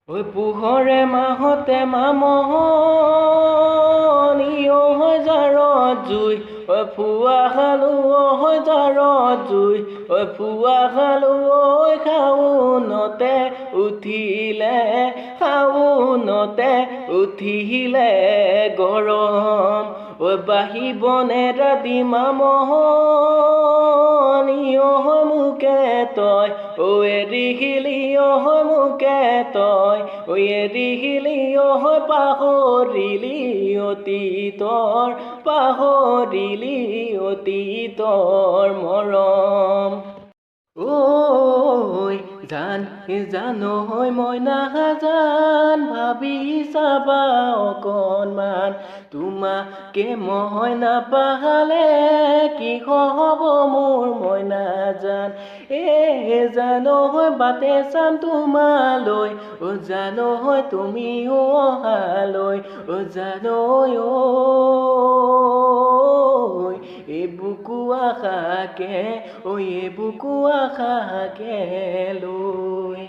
ঐ পোহৰে মাহতে মামনি হৈ জাৰত জুই ঐ ফুৱা খালো ঐ জাৰত জুই ঐ ফুৱা খালো ঐ শাওনতে উঠিলে গৰম ঐ বাঢ়িবনে ৰাতি মামনি মোকে তই ঐ এৰিহিলি মোকে তই ঐ এৰিহিলি পাহৰিলি অতীতৰ মৰম ঐ জানৈ মইনা জান ভাবি চাবা অকণমান তোমাকে মই নাপালে কি হ'ব মোৰ মইনা জান জানৈ বাটে চাম তোমালৈ জানৈ তুমিও অহালৈ জানৈ এই বুকু আশাকে লৈ